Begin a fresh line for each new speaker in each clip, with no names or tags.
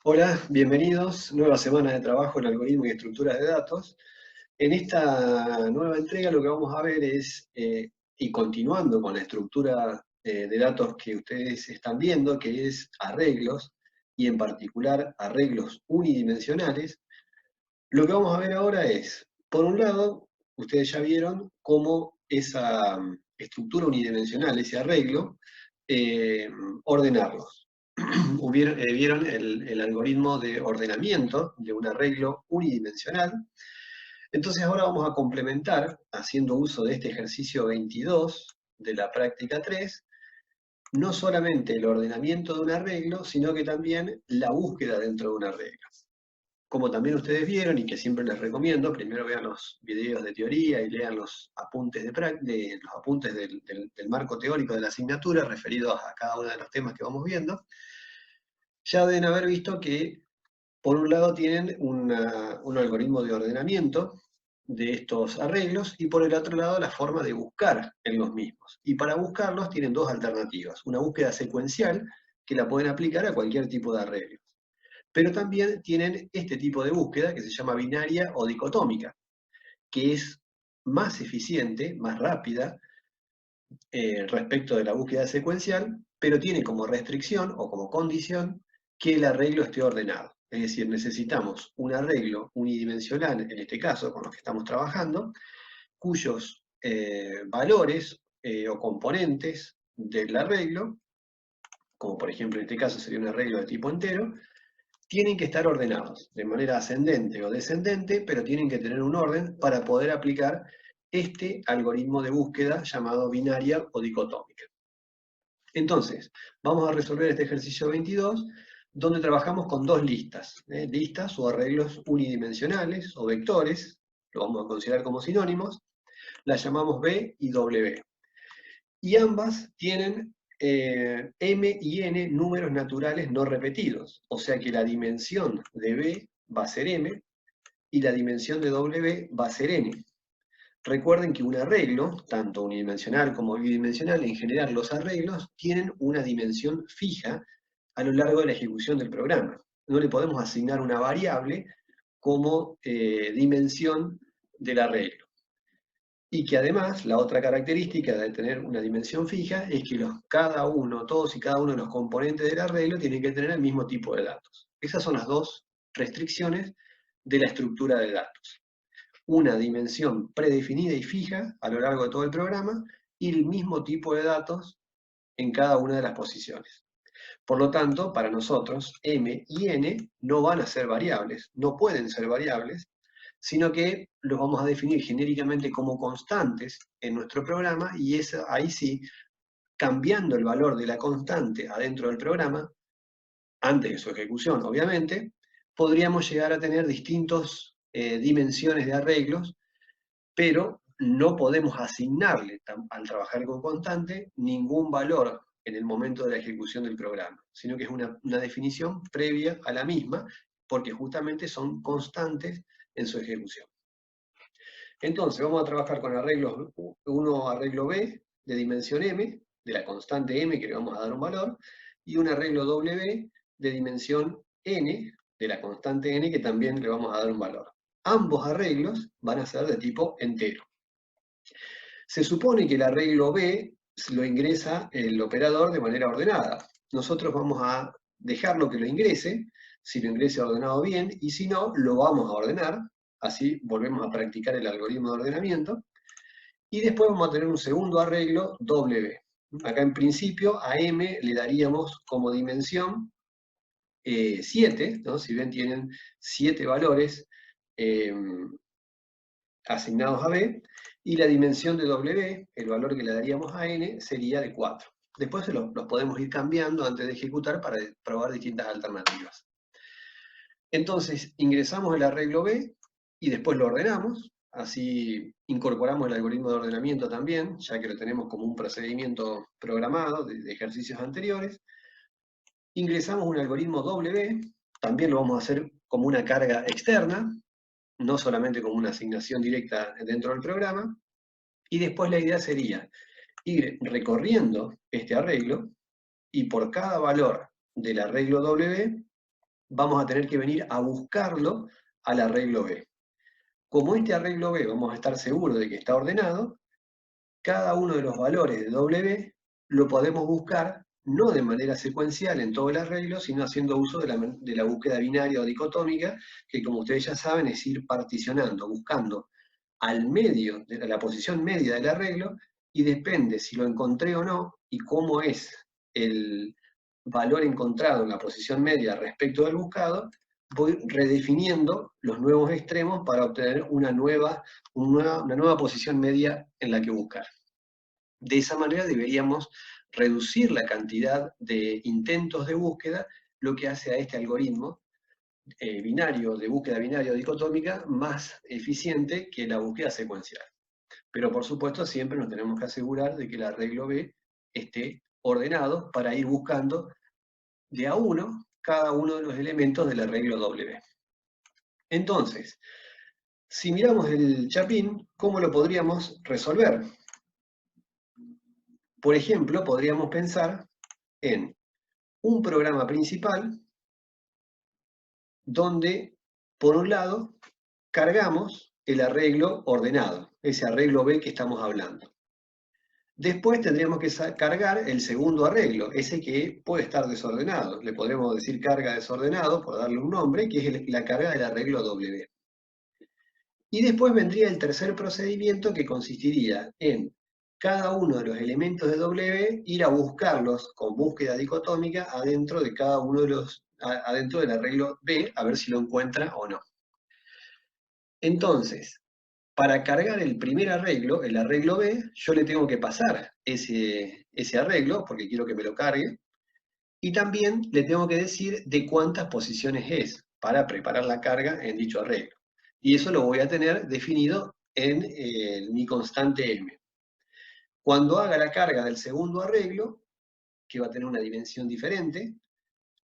Hola, bienvenidos. Nueva semana de trabajo en algoritmos y estructuras de datos. En esta nueva entrega lo que vamos a ver es, y continuando con la estructura de datos que ustedes están viendo, que es arreglos, y en particular arreglos unidimensionales, lo que vamos a ver ahora es, por un lado, ustedes ya vieron cómo esa estructura unidimensional, ese arreglo, eh, ordenarlos. Vieron el algoritmo de ordenamiento de un arreglo unidimensional. Entonces ahora vamos a complementar, haciendo uso de este ejercicio 22 de la práctica 3, no solamente el ordenamiento de un arreglo, sino que también la búsqueda dentro de un arreglo. Como también ustedes vieron y que siempre les recomiendo, primero vean los videos de teoría y lean los apuntes, los apuntes del marco teórico de la asignatura referidos a cada uno de los temas que vamos viendo. Ya deben haber visto que, por un lado, tienen un algoritmo de ordenamiento de estos arreglos y por el otro lado la forma de buscar en los mismos. Y para buscarlos tienen dos alternativas. Una búsqueda secuencial, que la pueden aplicar a cualquier tipo de arreglo. Pero también tienen este tipo de búsqueda que se llama binaria o dicotómica, que es más eficiente, más rápida respecto de la búsqueda secuencial, pero tiene como restricción o como condición que el arreglo esté ordenado. Es decir, necesitamos un arreglo unidimensional, en este caso, con los que estamos trabajando, cuyos valores o componentes del arreglo, como por ejemplo en este caso sería un arreglo de tipo entero, tienen que estar ordenados de manera ascendente o descendente, pero tienen que tener un orden para poder aplicar este algoritmo de búsqueda llamado binaria o dicotómica. Entonces, vamos a resolver este ejercicio 22, donde trabajamos con dos listas, listas o arreglos unidimensionales o vectores, lo vamos a considerar como sinónimos, las llamamos B y W. Y ambas tienen M y N números naturales no repetidos, o sea que la dimensión de B va a ser M y la dimensión de W va a ser N. Recuerden que un arreglo, tanto unidimensional como bidimensional, en general los arreglos tienen una dimensión fija a lo largo de la ejecución del programa. No le podemos asignar una variable como dimensión del arreglo. Y que además, la otra característica de tener una dimensión fija es que todos y cada uno de los componentes del arreglo tienen que tener el mismo tipo de datos. Esas son las dos restricciones de la estructura de datos. Una dimensión predefinida y fija a lo largo de todo el programa y el mismo tipo de datos en cada una de las posiciones. Por lo tanto, para nosotros, M y N no van a ser variables, no pueden ser variables, sino que los vamos a definir genéricamente como constantes en nuestro programa y ahí sí, cambiando el valor de la constante adentro del programa, antes de su ejecución, obviamente, podríamos llegar a tener distintas dimensiones de arreglos, pero no podemos asignarle al trabajar con constante ningún valor en el momento de la ejecución del programa, sino que es una definición previa a la misma, porque justamente son constantes en su ejecución. Entonces vamos a trabajar con arreglos, uno arreglo B de dimensión M, de la constante M que le vamos a dar un valor, y un arreglo W de dimensión N, de la constante N que también le vamos a dar un valor. Ambos arreglos van a ser de tipo entero. Se supone que el arreglo B lo ingresa el operador de manera ordenada. Nosotros vamos a dejarlo que lo ingrese, si lo ingresa ordenado bien, y si no, lo vamos a ordenar, así volvemos a practicar el algoritmo de ordenamiento, y después vamos a tener un segundo arreglo W. Acá en principio a M le daríamos como dimensión 7, ¿no? Si bien tienen 7 valores eh, asignados a B, y la dimensión de W, el valor que le daríamos a N, sería de 4. Después los podemos ir cambiando antes de ejecutar para probar distintas alternativas. Entonces, ingresamos el arreglo B y después lo ordenamos, así incorporamos el algoritmo de ordenamiento también, ya que lo tenemos como un procedimiento programado de ejercicios anteriores. Ingresamos un algoritmo W, también lo vamos a hacer como una carga externa, no solamente como una asignación directa dentro del programa, y después la idea sería ir recorriendo este arreglo y por cada valor del arreglo W vamos a tener que venir a buscarlo al arreglo B. Como este arreglo B vamos a estar seguros de que está ordenado, cada uno de los valores de W lo podemos buscar no de manera secuencial en todo el arreglo, sino haciendo uso de la búsqueda binaria o dicotómica, que como ustedes ya saben es ir particionando, buscando al medio, de la posición media del arreglo, y depende si lo encontré o no, y cómo es el valor encontrado en la posición media respecto del buscado, voy redefiniendo los nuevos extremos para obtener una nueva posición media en la que buscar. De esa manera deberíamos reducir la cantidad de intentos de búsqueda, lo que hace a este algoritmo binario, de búsqueda binaria o dicotómica, más eficiente que la búsqueda secuencial. Pero por supuesto siempre nos tenemos que asegurar de que el arreglo B esté ordenado para ir buscando de a uno cada uno de los elementos del arreglo W. Entonces, si miramos el chapín, ¿cómo lo podríamos resolver? Por ejemplo, podríamos pensar en un programa principal donde, por un lado, cargamos el arreglo ordenado, ese arreglo B que estamos hablando. Después tendríamos que cargar el segundo arreglo, ese que puede estar desordenado. Le podremos decir carga desordenado, por darle un nombre, que es la carga del arreglo W. Y después vendría el tercer procedimiento, que consistiría en cada uno de los elementos de W, ir a buscarlos con búsqueda dicotómica adentro de cada uno de los, adentro del arreglo B, a ver si lo encuentra o no. Entonces, para cargar el primer arreglo, el arreglo B, yo le tengo que pasar ese arreglo, porque quiero que me lo cargue, y también le tengo que decir de cuántas posiciones es, para preparar la carga en dicho arreglo. Y eso lo voy a tener definido en mi constante M. Cuando haga la carga del segundo arreglo, que va a tener una dimensión diferente,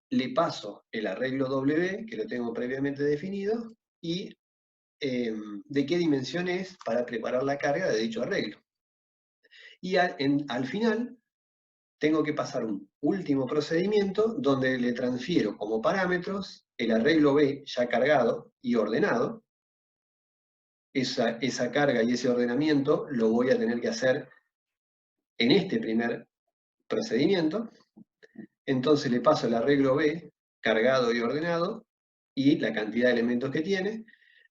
le paso el arreglo W, que lo tengo previamente definido, y de qué dimensión es para preparar la carga de dicho arreglo. Y al final tengo que pasar un último procedimiento donde le transfiero como parámetros el arreglo B ya cargado y ordenado. Esa carga y ese ordenamiento lo voy a tener que hacer en este primer procedimiento. Entonces le paso el arreglo B cargado y ordenado y la cantidad de elementos que tiene,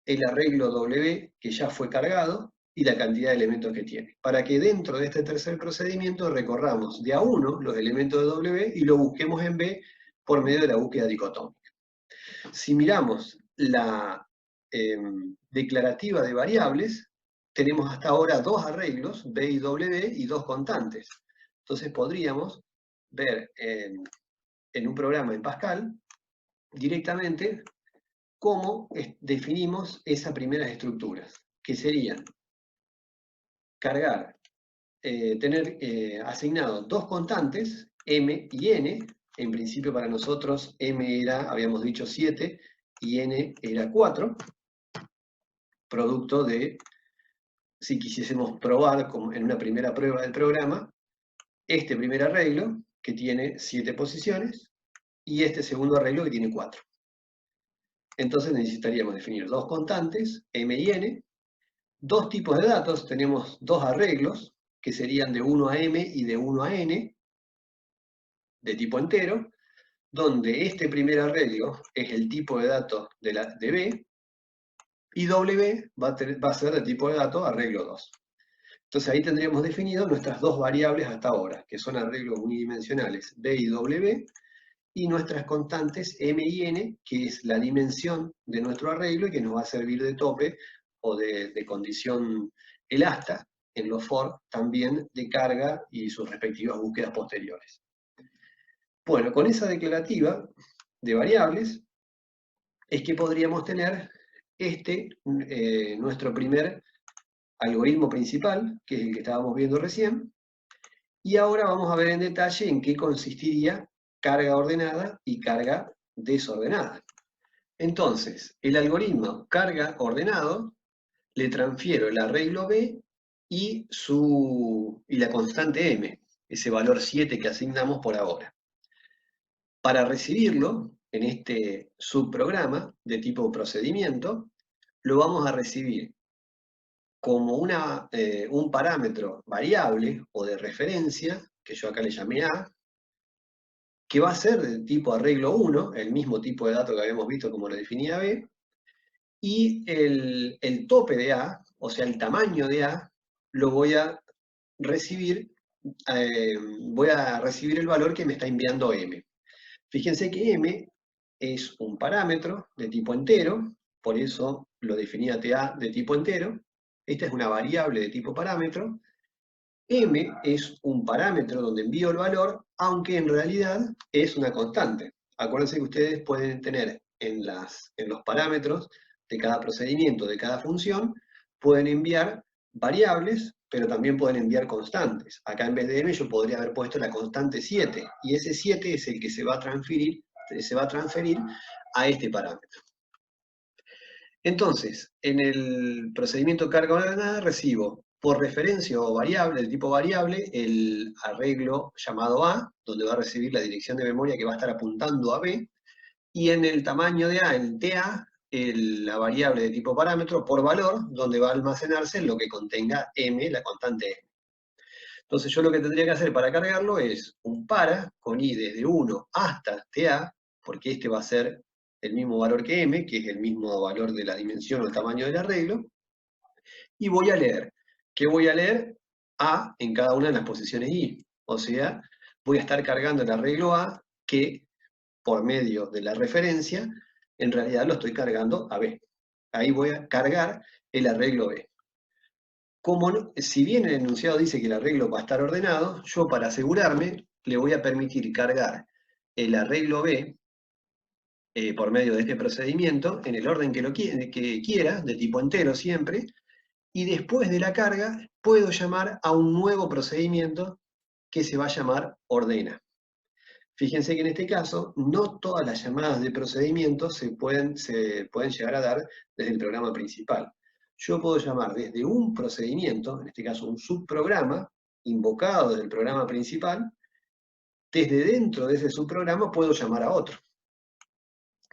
el arreglo W que ya fue cargado y la cantidad de elementos que tiene, para que dentro de este tercer procedimiento recorramos de a uno los elementos de W y lo busquemos en B por medio de la búsqueda dicotómica. Si miramos la declarativa de variables, tenemos hasta ahora dos arreglos, B y W, y dos constantes. Entonces podríamos ver en un programa en Pascal directamente cómo definimos esas primeras estructuras, que serían cargar, tener asignados dos constantes, m y n. En principio para nosotros m era, habíamos dicho 7, y n era 4, producto de, si quisiésemos probar como en una primera prueba del programa, este primer arreglo, que tiene 7 posiciones, y este segundo arreglo, que tiene 4. Entonces necesitaríamos definir dos constantes, m y n, dos tipos de datos, tenemos dos arreglos, que serían de 1 a m y de 1 a n, de tipo entero, donde este primer arreglo es el tipo de datos de B, y W va a ser de tipo de datos arreglo 2. Entonces ahí tendríamos definido nuestras dos variables hasta ahora, que son arreglos unidimensionales B y W, y nuestras constantes M y N, que es la dimensión de nuestro arreglo y que nos va a servir de tope o de condición elasta en los for también de carga y sus respectivas búsquedas posteriores. Bueno, con esa declarativa de variables es que podríamos tener nuestro primer algoritmo principal, que es el que estábamos viendo recién, y ahora vamos a ver en detalle en qué consistiría carga ordenada y carga desordenada. Entonces, el algoritmo carga ordenado, le transfiero el arreglo B y la constante M, ese valor 7 que asignamos por ahora. Para recibirlo, en este subprograma de tipo procedimiento, lo vamos a recibir como un parámetro variable o de referencia, que yo acá le llamé A, que va a ser del tipo arreglo 1, el mismo tipo de dato que habíamos visto como lo definía B, y el tope de A, o sea, el tamaño de A, lo voy a recibir, el valor que me está enviando M. Fíjense que M es un parámetro de tipo entero, por eso lo definía TA de tipo entero. Esta es una variable de tipo parámetro. M es un parámetro donde envío el valor, aunque en realidad es una constante. Acuérdense que ustedes pueden tener en los parámetros de cada procedimiento, de cada función, pueden enviar variables, pero también pueden enviar constantes. Acá en vez de M yo podría haber puesto la constante 7, y ese 7 es el que se va a transferir a este parámetro. Entonces, en el procedimiento carga ordenada recibo por referencia o variable, de tipo variable, el arreglo llamado A, donde va a recibir la dirección de memoria que va a estar apuntando a B, y en el tamaño de A, en TA, la variable de tipo parámetro por valor, donde va a almacenarse lo que contenga M, la constante M. Entonces yo lo que tendría que hacer para cargarlo es un para con I desde 1 hasta TA, porque este va a ser el mismo valor que M, que es el mismo valor de la dimensión o el tamaño del arreglo, y voy a leer. ¿Qué voy a leer? A en cada una de las posiciones I. O sea, voy a estar cargando el arreglo A, que por medio de la referencia, en realidad lo estoy cargando a B. Ahí voy a cargar el arreglo B. Si bien el enunciado dice que el arreglo va a estar ordenado, yo para asegurarme le voy a permitir cargar el arreglo B por medio de este procedimiento en el orden que quiera, de tipo entero siempre, y después de la carga puedo llamar a un nuevo procedimiento que se va a llamar ordena. Fíjense que en este caso no todas las llamadas de procedimiento se pueden llegar a dar desde el programa principal. Yo puedo llamar desde un procedimiento, en este caso un subprograma, invocado desde el programa principal, desde dentro de ese subprograma puedo llamar a otro,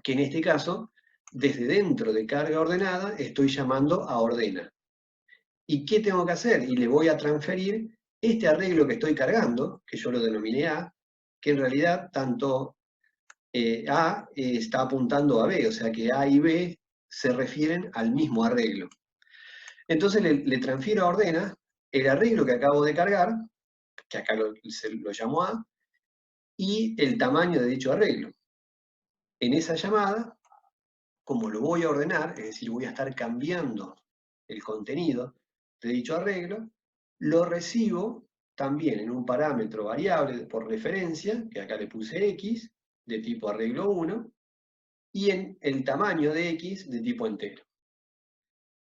que en este caso, desde dentro de carga ordenada, estoy llamando a ordena. ¿Y qué tengo que hacer? Y le voy a transferir este arreglo que estoy cargando, que yo lo denominé A, que en realidad tanto A está apuntando a B, o sea que A y B se refieren al mismo arreglo. Entonces le transfiero a ordena el arreglo que acabo de cargar, que acá lo llamo A, y el tamaño de dicho arreglo. En esa llamada, como lo voy a ordenar, es decir, voy a estar cambiando el contenido de dicho arreglo, lo recibo también en un parámetro variable por referencia, que acá le puse X, de tipo arreglo 1, y en el tamaño de X de tipo entero.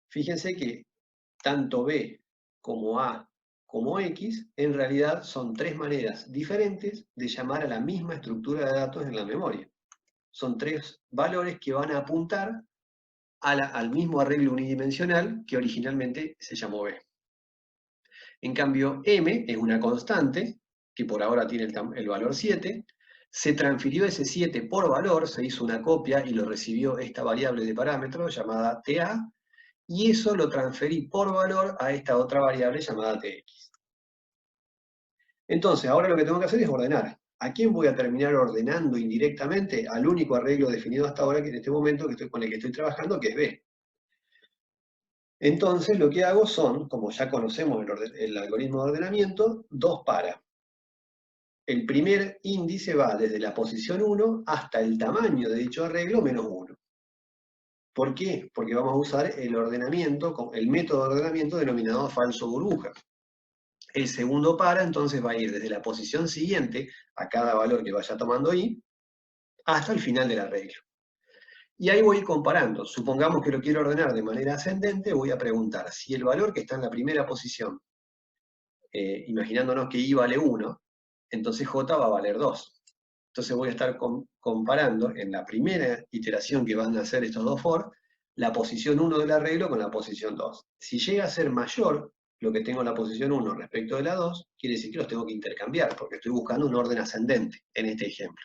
Fíjense que tanto B como A como X en realidad son tres maneras diferentes de llamar a la misma estructura de datos en la memoria. Son tres valores que van a apuntar al mismo arreglo unidimensional que originalmente se llamó B. En cambio, M es una constante, que por ahora tiene el valor 7, se transfirió ese 7 por valor, se hizo una copia y lo recibió esta variable de parámetro llamada TA, y eso lo transferí por valor a esta otra variable llamada TX. Entonces, ahora lo que tengo que hacer es ordenar. ¿A quién voy a terminar ordenando indirectamente? Al único arreglo definido hasta ahora, que en este momento con el que estoy trabajando, que es B. Entonces, lo que hago son, como ya conocemos el algoritmo de ordenamiento, dos para. El primer índice va desde la posición 1 hasta el tamaño de dicho arreglo menos 1. ¿Por qué? Porque vamos a usar el método de ordenamiento denominado falso burbuja. El segundo para, entonces, va a ir desde la posición siguiente a cada valor que vaya tomando I, hasta el final del arreglo. Y ahí voy comparando. Supongamos que lo quiero ordenar de manera ascendente, voy a preguntar si el valor que está en la primera posición, imaginándonos que I vale 1, entonces J va a valer 2. Entonces voy a estar comparando en la primera iteración que van a hacer estos dos for, la posición 1 del arreglo con la posición 2. Si llega a ser mayor lo que tengo en la posición 1 respecto de la 2, quiere decir que los tengo que intercambiar, porque estoy buscando un orden ascendente en este ejemplo.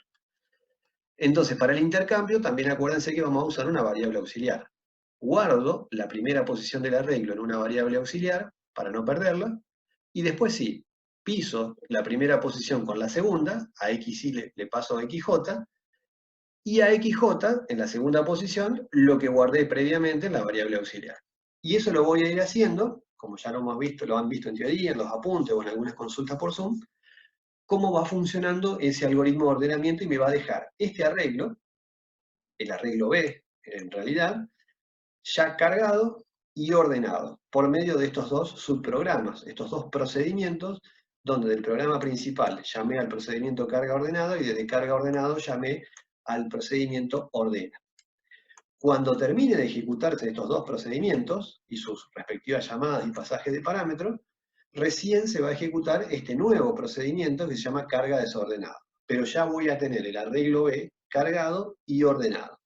Entonces, para el intercambio, también acuérdense que vamos a usar una variable auxiliar. Guardo la primera posición del arreglo en una variable auxiliar para no perderla, y después sí, piso la primera posición con la segunda, a XY le paso a XJ, y a XJ, en la segunda posición, lo que guardé previamente en la variable auxiliar. Y eso lo voy a ir haciendo, como ya lo hemos visto, lo han visto en teoría, en los apuntes o en algunas consultas por Zoom, cómo va funcionando ese algoritmo de ordenamiento y me va a dejar este arreglo, el arreglo B en realidad, ya cargado y ordenado por medio de estos dos subprogramas, estos dos procedimientos, donde del programa principal llamé al procedimiento carga ordenado y desde carga ordenado llamé al procedimiento ordena. Cuando termine de ejecutarse estos dos procedimientos y sus respectivas llamadas y pasajes de parámetros, recién se va a ejecutar este nuevo procedimiento que se llama carga desordenada. Pero ya voy a tener el arreglo B cargado y ordenado.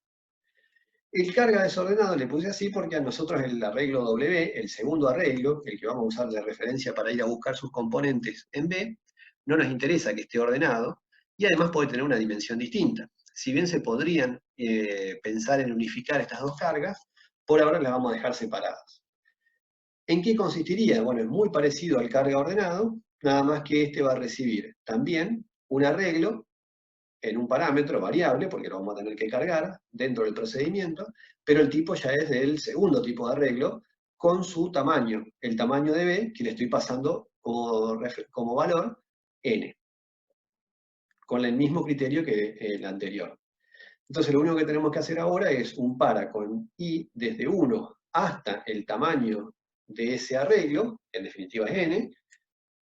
El carga desordenado le puse así porque a nosotros el arreglo W, el segundo arreglo, el que vamos a usar de referencia para ir a buscar sus componentes en B, no nos interesa que esté ordenado y además puede tener una dimensión distinta. Si bien se podrían pensar en unificar estas dos cargas, por ahora las vamos a dejar separadas. ¿En qué consistiría? Bueno, es muy parecido al carga ordenado, nada más que este va a recibir también un arreglo en un parámetro variable, porque lo vamos a tener que cargar dentro del procedimiento, pero el tipo ya es del segundo tipo de arreglo con su tamaño, el tamaño de B que le estoy pasando como valor n, con el mismo criterio que el anterior. Entonces lo único que tenemos que hacer ahora es un para con i desde 1 hasta el tamaño de ese arreglo, que en definitiva es n,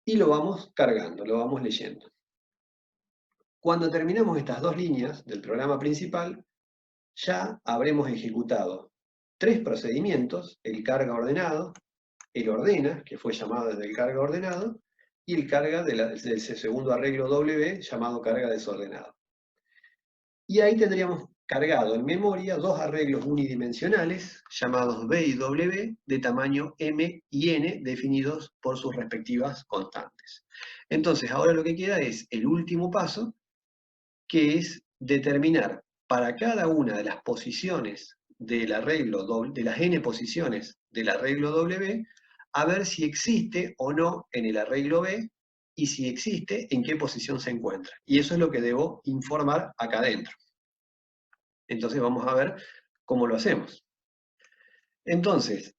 y lo vamos cargando, lo vamos leyendo. Cuando terminamos estas dos líneas del programa principal, ya habremos ejecutado tres procedimientos, el carga ordenado, el ordena, que fue llamado desde el carga ordenado, y el carga del segundo arreglo W llamado carga desordenado. Y ahí tendríamos cargado en memoria dos arreglos unidimensionales llamados B y W de tamaño M y N definidos por sus respectivas constantes. Entonces ahora lo que queda es el último paso, que es determinar para cada una de las posiciones del arreglo, de las n posiciones del arreglo W, a ver si existe o no en el arreglo B, y si existe, en qué posición se encuentra. Y eso es lo que debo informar acá adentro. Entonces vamos a ver cómo lo hacemos. Entonces,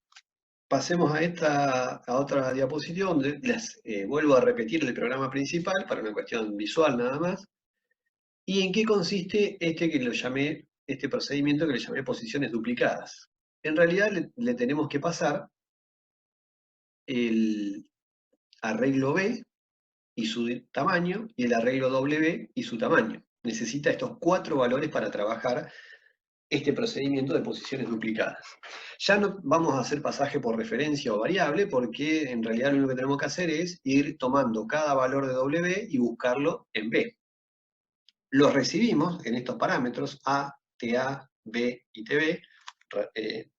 pasemos a otra diapositiva donde les vuelvo a repetir el programa principal para una cuestión visual nada más. ¿Y en qué consiste este procedimiento que le llamé posiciones duplicadas? En realidad le tenemos que pasar el arreglo B y su tamaño y el arreglo W y su tamaño. Necesita estos 4 valores para trabajar este procedimiento de posiciones duplicadas. Ya no vamos a hacer pasaje por referencia o variable, porque en realidad lo único que tenemos que hacer es ir tomando cada valor de W y buscarlo en B. Los recibimos en estos parámetros A, TA, B y TB,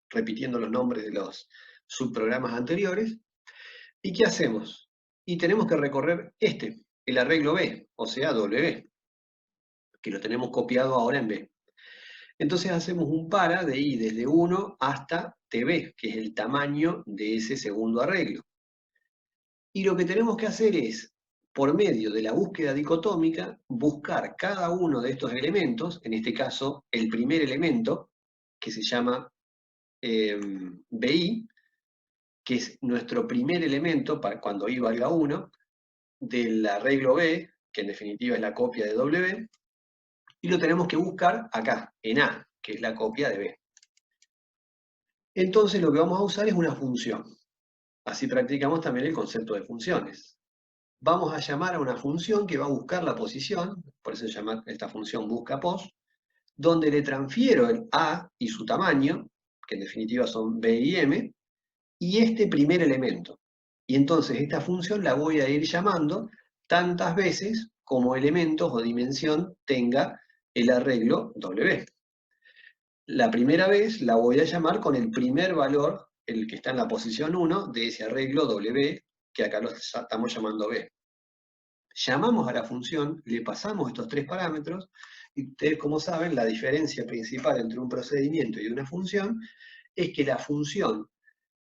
repitiendo los nombres de los subprogramas anteriores. ¿Y qué hacemos? Y tenemos que recorrer el arreglo B, o sea, W, que lo tenemos copiado ahora en B. Entonces hacemos un para de I desde 1 hasta TB, que es el tamaño de ese segundo arreglo. Y lo que tenemos que hacer es, por medio de la búsqueda dicotómica, buscar cada uno de estos elementos, en este caso el primer elemento, que se llama BI, que es nuestro primer elemento para cuando I valga 1, del arreglo B, que en definitiva es la copia de W, y lo tenemos que buscar acá, en A, que es la copia de B. Entonces lo que vamos a usar es una función. Así practicamos también el concepto de funciones. Vamos a llamar a una función que va a buscar la posición, por eso se llama esta función buscaPos, donde le transfiero el A y su tamaño, que en definitiva son B y M, y este primer elemento. Y entonces esta función la voy a ir llamando tantas veces como elementos o dimensión tenga el arreglo W. La primera vez la voy a llamar con el primer valor, el que está en la posición 1 de ese arreglo W, que acá lo estamos llamando B. Llamamos a la función, le pasamos estos tres parámetros, Y ustedes, como saben, la diferencia principal entre un procedimiento y una función es que la función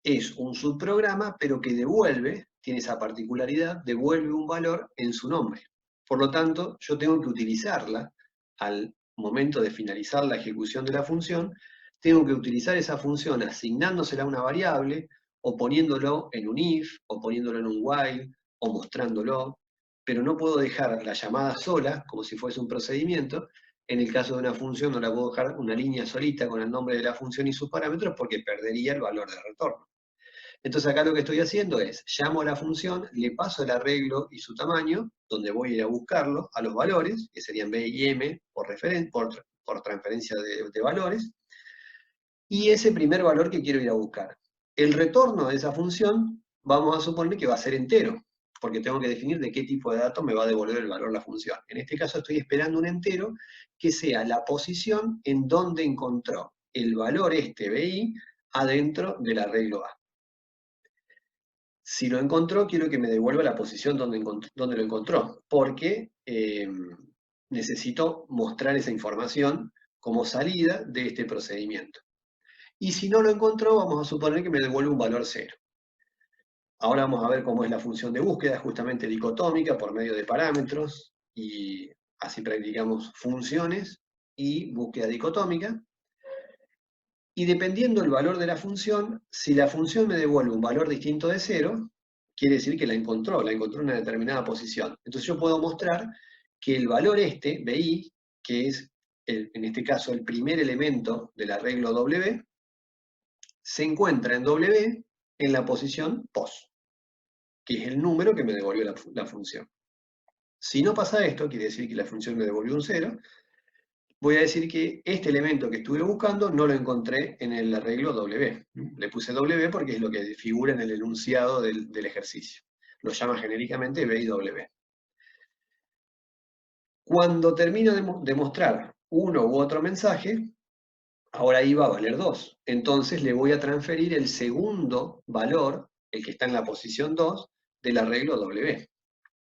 es un subprograma, pero que devuelve, tiene esa particularidad, devuelve un valor en su nombre. Por lo tanto, yo tengo que utilizarla al momento de finalizar la ejecución de la función, tengo que utilizar esa función asignándosela a una variable, o poniéndolo en un if, o poniéndolo en un while, o mostrándolo, pero no puedo dejar la llamada sola, como si fuese un procedimiento. En el caso de una función no la puedo dejar una línea solita con el nombre de la función y sus parámetros porque perdería el valor de retorno. Entonces acá lo que estoy haciendo es, llamo a la función, le paso el arreglo y su tamaño, donde voy a ir a buscarlo, a los valores, que serían B y M por transferencia de valores, y ese primer valor que quiero ir a buscar. El retorno de esa función, vamos a suponer que va a ser entero, porque tengo que definir de qué tipo de datos me va a devolver el valor la función. En este caso estoy esperando un entero que sea la posición en donde encontró el valor BI adentro del arreglo A. Si lo encontró, quiero que me devuelva la posición donde lo encontró, porque necesito mostrar esa información como salida de este procedimiento. Y si no lo encontró, vamos a suponer que me devuelve un valor 0. Ahora vamos a ver cómo es la función de búsqueda, justamente dicotómica por medio de parámetros, y así practicamos funciones y búsqueda dicotómica. Y dependiendo del valor de la función, si la función me devuelve un valor distinto de 0, quiere decir que la encontró en una determinada posición. Entonces yo puedo mostrar que el valor BI, que es en este caso el primer elemento del arreglo W, se encuentra en W en la posición POS, que es el número que me devolvió la función. Si no pasa esto, quiere decir que la función me devolvió un 0, voy a decir que este elemento que estuve buscando no lo encontré en el arreglo W. Le puse W porque es lo que figura en el enunciado del ejercicio. Lo llama genéricamente B y W. Cuando termino de mostrar uno u otro mensaje, ahora ahí va a valer 2. Entonces le voy a transferir el segundo valor, el que está en la posición 2, del arreglo W,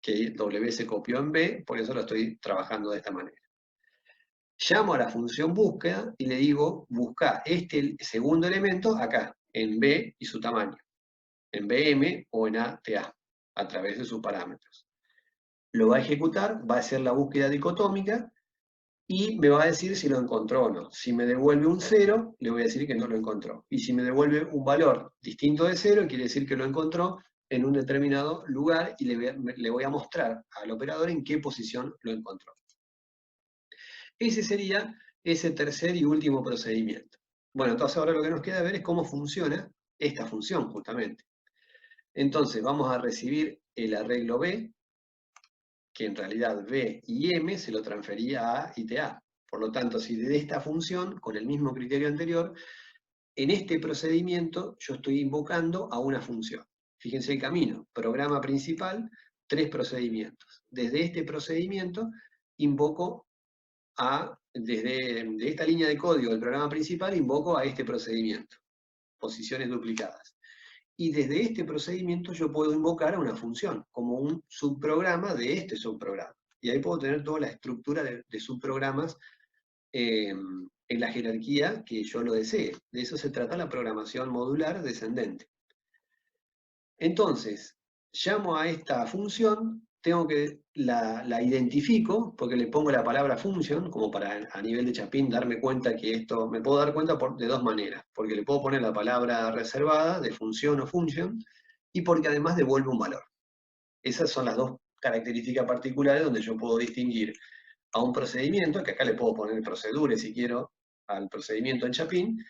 que W se copió en B, por eso lo estoy trabajando de esta manera. Llamo a la función búsqueda y le digo, busca este segundo elemento acá, en B y su tamaño, en BM o en ATA, a través de sus parámetros. Lo va a ejecutar, va a hacer la búsqueda dicotómica y me va a decir si lo encontró o no. Si me devuelve un 0, le voy a decir que no lo encontró. Y si me devuelve un valor distinto de 0, quiere decir que lo encontró en un determinado lugar y le voy a mostrar al operador en qué posición lo encontró. Ese sería ese tercer y último procedimiento. Bueno, entonces ahora lo que nos queda ver es cómo funciona esta función, justamente. Entonces vamos a recibir el arreglo B, que en realidad B y M se lo transfería a A y TA. Por lo tanto, si de esta función, con el mismo criterio anterior, en este procedimiento yo estoy invocando a una función. Fíjense el camino, programa principal, 3 procedimientos. Desde este procedimiento invoco desde esta línea de código del programa principal, invoco a este procedimiento, posiciones duplicadas. Y desde este procedimiento yo puedo invocar a una función, como un subprograma de este subprograma. Y ahí puedo tener toda la estructura de subprogramas en la jerarquía que yo lo desee. De eso se trata la programación modular descendente. Entonces, llamo a esta función, la identifico, porque le pongo la palabra function, como para a nivel de Chapin darme cuenta que esto, me puedo dar cuenta de dos maneras, porque le puedo poner la palabra reservada de función o function, y porque además devuelve un valor. Esas son las dos características particulares donde yo puedo distinguir a un procedimiento, que acá le puedo poner procedure si quiero al procedimiento en Chapin,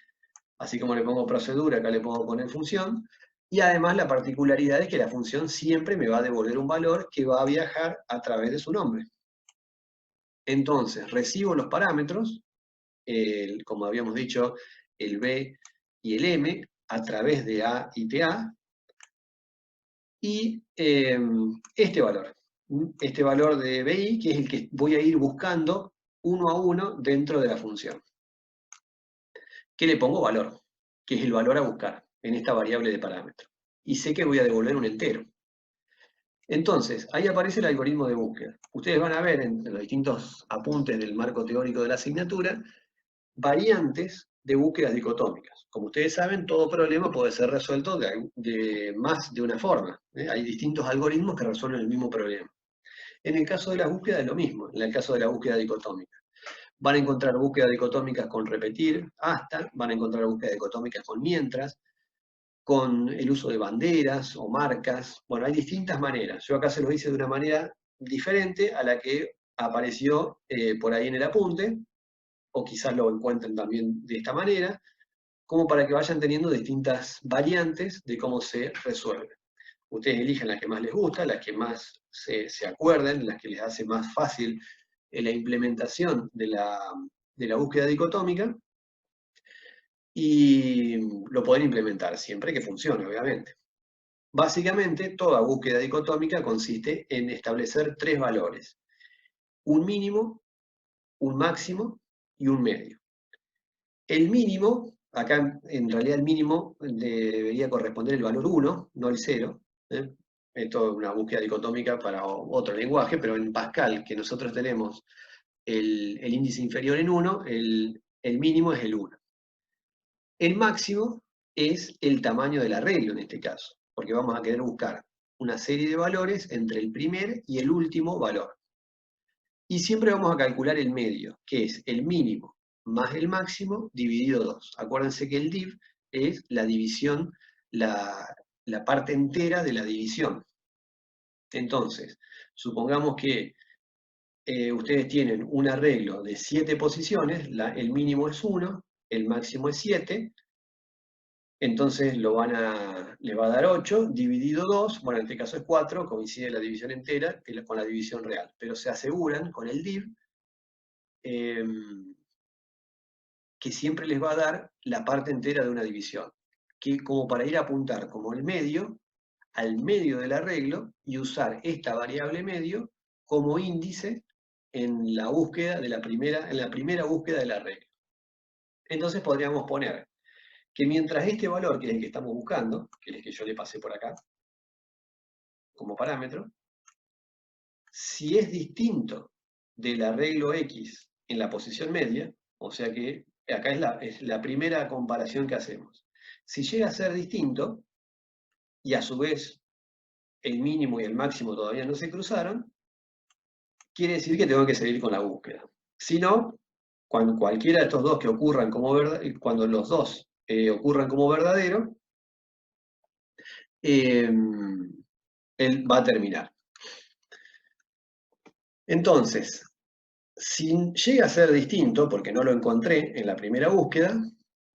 así como le pongo procedura, acá le puedo poner función, y además la particularidad es que la función siempre me va a devolver un valor que va a viajar a través de su nombre. Entonces, recibo los parámetros, como habíamos dicho, el B y el M, a través de A y TA, y este valor de BI, que es el que voy a ir buscando uno a uno dentro de la función. ¿Qué le pongo? Valor, que es el valor a buscar en esta variable de parámetro. Y sé que voy a devolver un entero. Entonces, ahí aparece el algoritmo de búsqueda. Ustedes van a ver en los distintos apuntes del marco teórico de la asignatura variantes de búsquedas dicotómicas. Como ustedes saben, todo problema puede ser resuelto de más de una forma. Hay distintos algoritmos que resuelven el mismo problema. En el caso de las búsquedas es lo mismo, en el caso de la búsqueda dicotómica. Van a encontrar búsquedas dicotómicas con repetir, hasta, van a encontrar búsquedas dicotómicas con mientras, con el uso de banderas o marcas. Bueno, hay distintas maneras. Yo acá se los hice de una manera diferente a la que apareció por ahí en el apunte, o quizás lo encuentren también de esta manera, como para que vayan teniendo distintas variantes de cómo se resuelve. Ustedes eligen las que más les gusta, las que más se acuerden, las que les hace más fácil la implementación de la búsqueda dicotómica, y lo pueden implementar siempre que funcione, obviamente. Básicamente, toda búsqueda dicotómica consiste en establecer tres valores: un mínimo, un máximo y un medio. El mínimo, acá en realidad el mínimo debería corresponder el valor 1, no el 0. Esto es una búsqueda dicotómica para otro lenguaje, pero en Pascal, que nosotros tenemos el índice inferior en 1, el mínimo es el 1. El máximo es el tamaño del arreglo en este caso, porque vamos a querer buscar una serie de valores entre el primer y el último valor. Y siempre vamos a calcular el medio, que es el mínimo más el máximo dividido 2. Acuérdense que el div es la división, la parte entera de la división. Entonces, supongamos que ustedes tienen un arreglo de 7 posiciones, el mínimo es 1, el máximo es 7, entonces les va a dar 8, dividido 2, bueno, en este caso es 4, coincide la división entera con la división real, pero se aseguran con el div que siempre les va a dar la parte entera de una división, que como para ir a apuntar como el medio al medio del arreglo y usar esta variable medio como índice en la búsqueda de en la primera búsqueda del arreglo. Entonces podríamos poner que mientras este valor, que es el que estamos buscando, que es el que yo le pasé por acá como parámetro, si es distinto del arreglo X en la posición media, o sea que acá es la primera comparación que hacemos. Si llega a ser distinto, y a su vez el mínimo y el máximo todavía no se cruzaron, quiere decir que tengo que seguir con la búsqueda. Si no, cuando cualquiera de estos dos que ocurran como verdadero, cuando los dos ocurran como verdadero, él va a terminar. Entonces, si llega a ser distinto, porque no lo encontré en la primera búsqueda,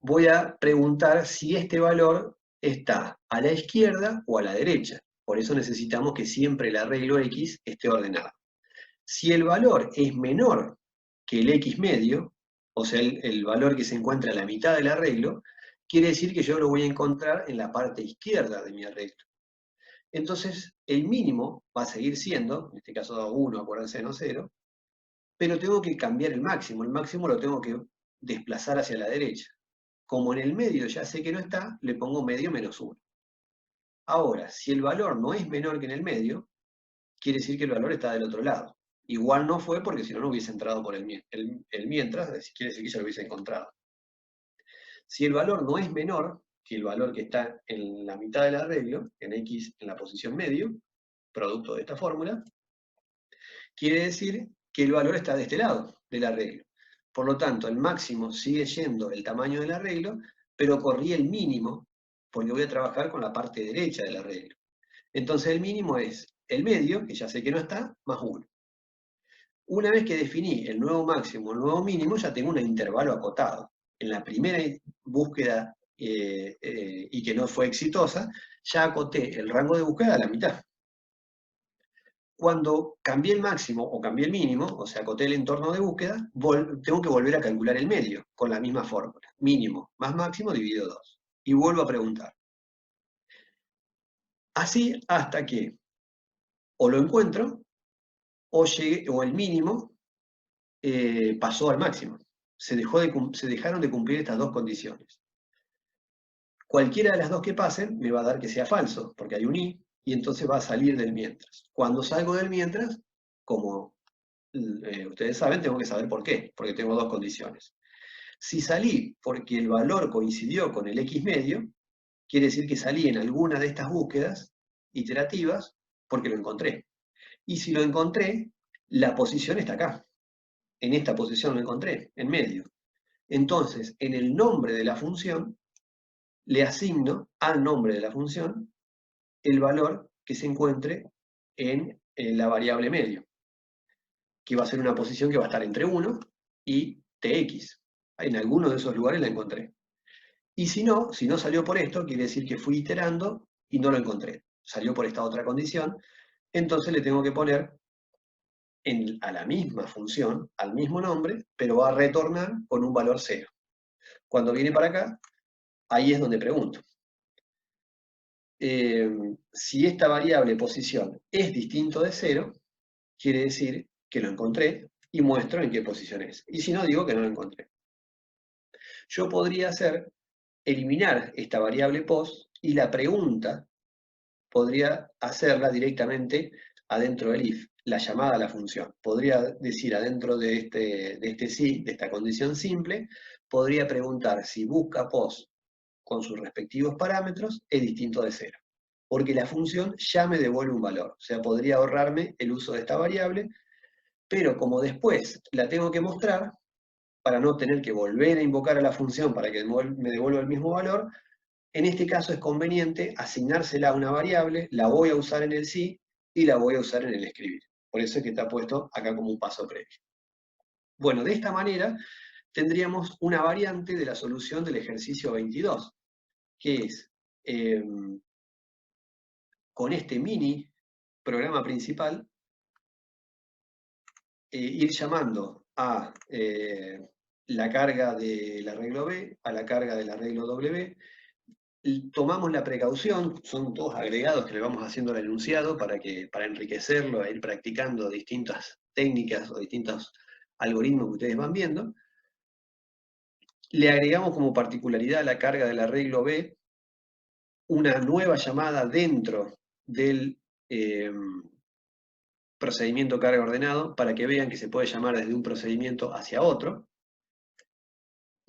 voy a preguntar si este valor está a la izquierda o a la derecha. Por eso necesitamos que siempre el arreglo X esté ordenado. Si el valor es menor que el X medio, o sea, el valor que se encuentra a la mitad del arreglo, quiere decir que yo lo voy a encontrar en la parte izquierda de mi arreglo. Entonces, el mínimo va a seguir siendo, en este caso 1, acuérdense, no 0, pero tengo que cambiar el máximo lo tengo que desplazar hacia la derecha. Como en el medio ya sé que no está, le pongo medio menos 1. Ahora, si el valor no es menor que en el medio, quiere decir que el valor está del otro lado. Igual no fue porque si no, no hubiese entrado por el mientras, quiere decir que ya lo hubiese encontrado. Si el valor no es menor que el valor que está en la mitad del arreglo, en X en la posición medio, producto de esta fórmula, quiere decir que el valor está de este lado del arreglo. Por lo tanto, el máximo sigue yendo el tamaño del arreglo, pero corrí el mínimo porque voy a trabajar con la parte derecha del arreglo. Entonces el mínimo es el medio, que ya sé que no está, más 1. Una vez que definí el nuevo máximo, el nuevo mínimo, ya tengo un intervalo acotado. En la primera búsqueda y que no fue exitosa, ya acoté el rango de búsqueda a la mitad. Cuando cambié el máximo o cambié el mínimo, o sea, acoté el entorno de búsqueda, tengo que volver a calcular el medio con la misma fórmula. Mínimo más máximo dividido 2. Y vuelvo a preguntar. Así hasta que o lo encuentro o el mínimo pasó al máximo. Se dejaron de cumplir estas dos condiciones. Cualquiera de las dos que pasen me va a dar que sea falso, porque hay un i, y entonces va a salir del mientras. Cuando salgo del mientras, como ustedes saben, tengo que saber por qué, porque tengo dos condiciones. Si salí porque el valor coincidió con el X medio, quiere decir que salí en alguna de estas búsquedas iterativas porque lo encontré. Y si lo encontré, la posición está acá. En esta posición lo encontré, en medio. Entonces, en el nombre de la función, le asigno al nombre de la función el valor que se encuentre en la variable medio, que va a ser una posición que va a estar entre 1 y tx. En alguno de esos lugares la encontré. Y si no salió por esto, quiere decir que fui iterando y no lo encontré. Salió por esta otra condición, entonces le tengo que poner a la misma función, al mismo nombre, pero va a retornar con un valor 0. Cuando viene para acá, ahí es donde pregunto. Si esta variable posición es distinto de 0, quiere decir que lo encontré y muestro en qué posición es. Y si no, digo que no lo encontré. Yo podría hacer eliminar esta variable pos y la pregunta podría hacerla directamente adentro del if, la llamada a la función. Podría decir adentro de esta condición simple, podría preguntar si busca pos con sus respectivos parámetros es distinto de 0. Porque la función ya me devuelve un valor. O sea, podría ahorrarme el uso de esta variable, pero como después la tengo que mostrar, para no tener que volver a invocar a la función para que me devuelva el mismo valor, en este caso es conveniente asignársela a una variable, la voy a usar en el sí y la voy a usar en el escribir. Por eso es que está puesto acá como un paso previo. Bueno, de esta manera tendríamos una variante de la solución del ejercicio 22, que es con este mini programa principal, ir llamando a la carga del arreglo B, a la carga del arreglo W, tomamos la precaución, son todos agregados que le vamos haciendo al enunciado para enriquecerlo e ir practicando distintas técnicas o distintos algoritmos que ustedes van viendo. Le agregamos como particularidad a la carga del arreglo B una nueva llamada dentro del procedimiento carga ordenado para que vean que se puede llamar desde un procedimiento hacia otro.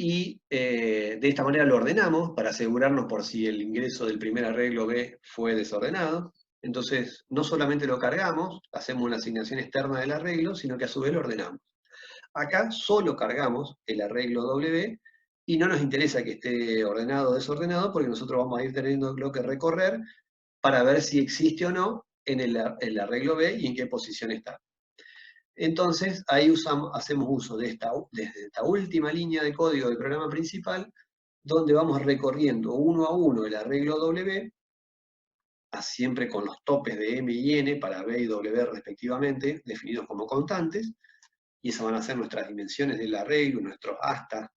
Y de esta manera lo ordenamos para asegurarnos por si el ingreso del primer arreglo B fue desordenado. Entonces, no solamente lo cargamos, hacemos una asignación externa del arreglo, sino que a su vez lo ordenamos. Acá solo cargamos el arreglo W y no nos interesa que esté ordenado o desordenado porque nosotros vamos a ir teniendo lo que recorrer para ver si existe o no en el arreglo B y en qué posición está. Entonces, ahí hacemos uso desde esta última línea de código del programa principal, donde vamos recorriendo uno a uno el arreglo W, siempre con los topes de M y N para B y W respectivamente, definidos como constantes, y esas van a ser nuestras dimensiones del arreglo, nuestros hasta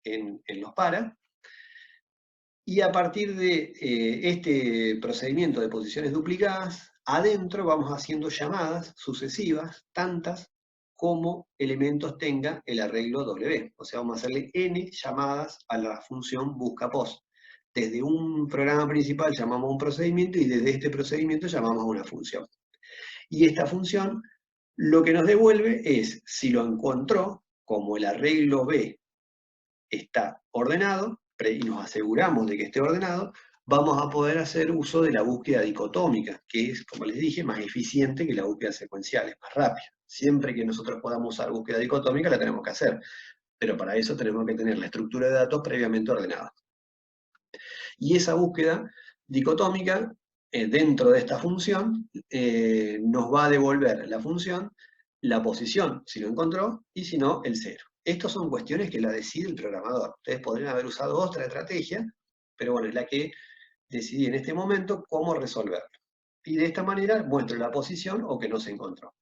en los para. Y a partir de este procedimiento de posiciones duplicadas, adentro vamos haciendo llamadas sucesivas, tantas como elementos tenga el arreglo W. O sea, vamos a hacerle n llamadas a la función buscaPos. Desde un programa principal llamamos a un procedimiento y desde este procedimiento llamamos a una función. Y esta función lo que nos devuelve es si lo encontró, como el arreglo B está ordenado, y nos aseguramos de que esté ordenado, vamos a poder hacer uso de la búsqueda dicotómica, que es, como les dije, más eficiente que la búsqueda secuencial, es más rápida. Siempre que nosotros podamos usar búsqueda dicotómica la tenemos que hacer, pero para eso tenemos que tener la estructura de datos previamente ordenada. Y esa búsqueda dicotómica, dentro de esta función, nos va a devolver la función la posición, si lo encontró, y si no, el 0. Estas son cuestiones que la decide el programador. Ustedes podrían haber usado otra estrategia, pero bueno, es la que decidí en este momento cómo resolverlo. Y de esta manera muestro la posición o que no se encontró.